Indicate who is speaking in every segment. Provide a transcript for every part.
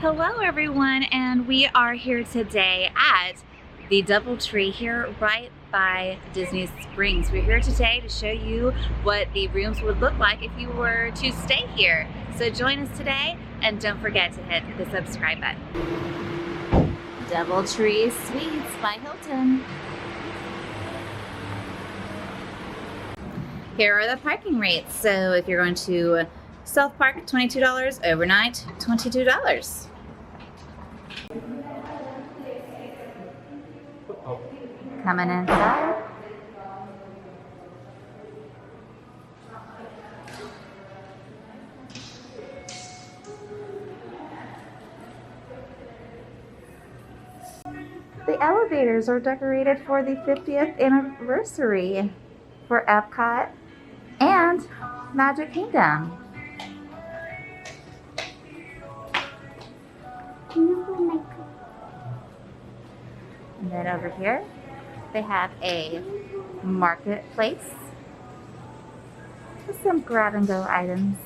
Speaker 1: Hello everyone, and we are here today at the DoubleTree here right by Disney Springs. We're here today to show you what the rooms would look like if you were to stay here. So join us today and don't forget to hit the subscribe button. DoubleTree Suites by Hilton. Here are the parking rates. So if you're going to self-park, $22, overnight, $22. Coming inside. The elevators are decorated for the 50th anniversary for Epcot and Magic Kingdom. And then over here, they have a marketplace with some grab-and-go items.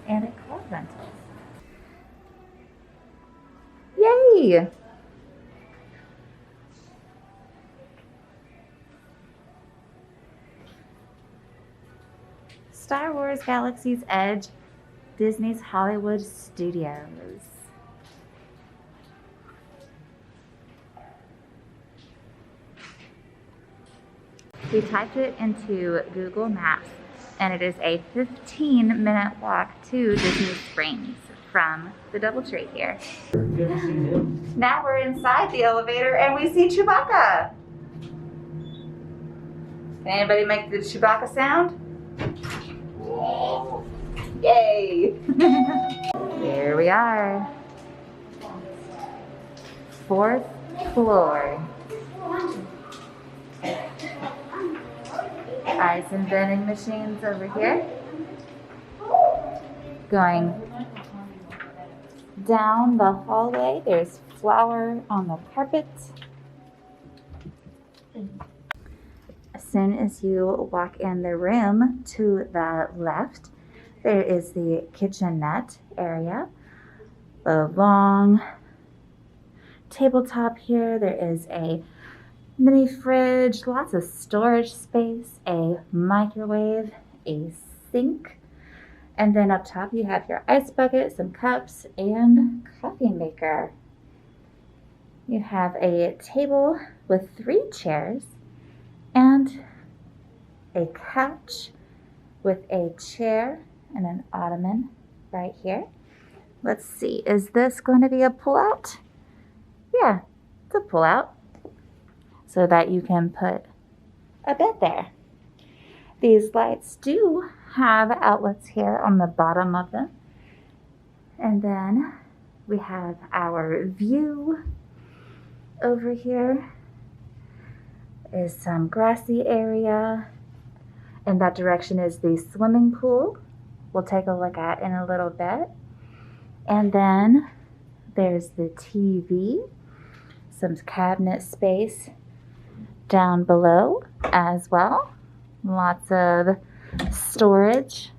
Speaker 1: And a car rental. Yay! Star Wars Galaxy's Edge, Disney's Hollywood Studios. We typed it into Google Maps, and it is a 15-minute walk to Disney Springs from the DoubleTree here. Now we're inside the elevator and we see Chewbacca. Can anybody make the Chewbacca sound? Yay! Here we are. 4th floor. Ice and vending machines over here. Going down the hallway, there's flour on the carpet. As soon as you walk in the room to the left, there is the kitchenette area. The long tabletop here. There is a mini fridge, lots of storage space, a microwave, a sink, and then up top you have your ice bucket, some cups, and coffee maker. You have a table with 3 chairs and a couch with a chair and an ottoman right here. Let's see, is this going to be a pull-out? Yeah, it's a pull-out so that you can put a bed there. These lights do have outlets here on the bottom of them. And then we have our view over here. Is some grassy area. In that direction is the swimming pool. We'll take a look at in a little bit. And then there's the TV, some cabinet space down below as well. Lots of storage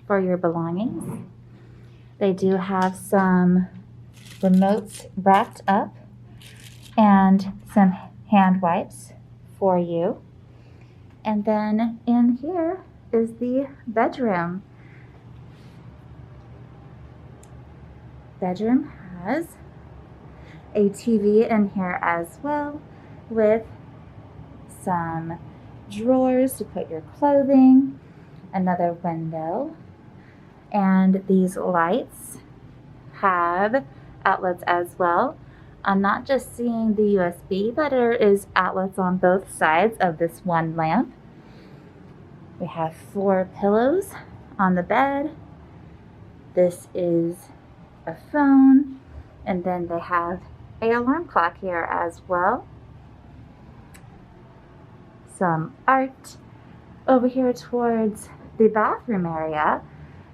Speaker 1: for your belongings. They do have some remotes wrapped up and some hand wipes for you. And then in here is the bedroom. Bedroom has a TV in here as well with some drawers to put your clothing, another window, and these lights have outlets as well. I'm not just seeing the USB, but there is outlets on both sides of this one lamp. We have 4 pillows on the bed. This is a phone, and then they have an alarm clock here as well. Some art over here towards the bathroom area.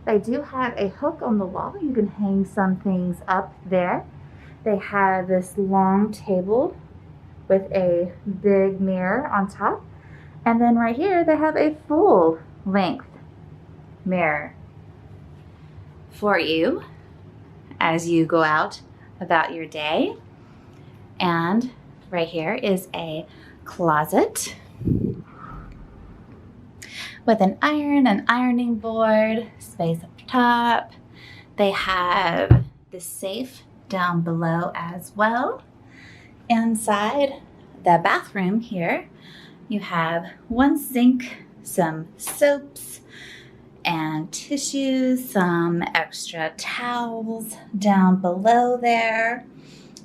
Speaker 1: They do have a hook on the wall. You can hang some things up there. They have this long table with a big mirror on top. And then right here, they have a full length mirror for you as you go out about your day. And right here is a closet with an ironing board, space up top. They have the safe down below as well. Inside the bathroom here, you have one sink, some soaps and tissues, some extra towels down below there.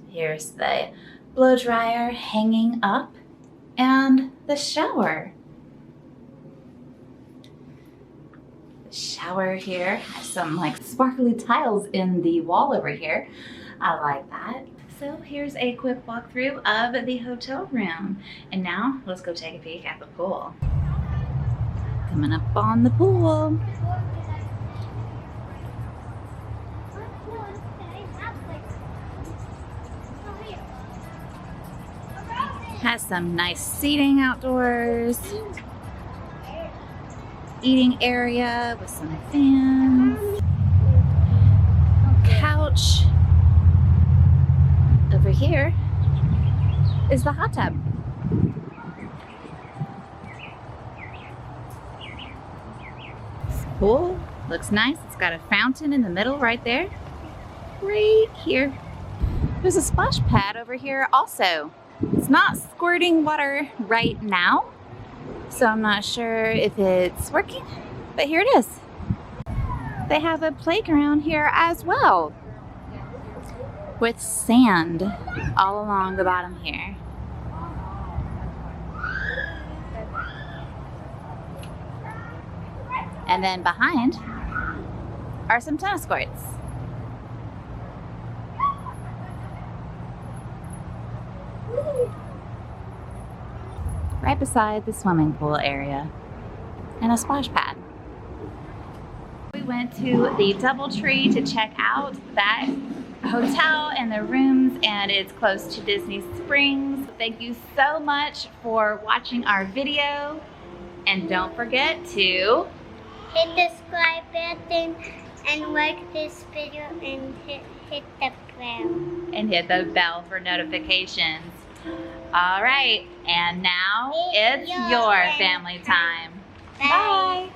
Speaker 1: Here's the blow dryer hanging up and the shower. The shower here has some like sparkly tiles in the wall over here. I like that. So here's a quick walkthrough of the hotel room. And now let's go take a peek at the pool. Coming up on the pool. Has some nice seating outdoors. Eating area with some fans. Couch. Over here is the hot tub. This pool looks nice. It's got a fountain in the middle right there. Right here. There's a splash pad over here also. It's not squirting water right now, so I'm not sure if it's working, but here it is. They have a playground here as well, with sand all along the bottom here. And then behind are some tennis courts. Right beside the swimming pool area and a splash pad. We went to the DoubleTree to check out that hotel and the rooms, and it's close to Disney Springs. Thank you so much for watching our video, and don't forget to
Speaker 2: hit the subscribe button and like this video and hit the bell.
Speaker 1: And hit the bell for notifications. All right, and now it's your family time. Bye.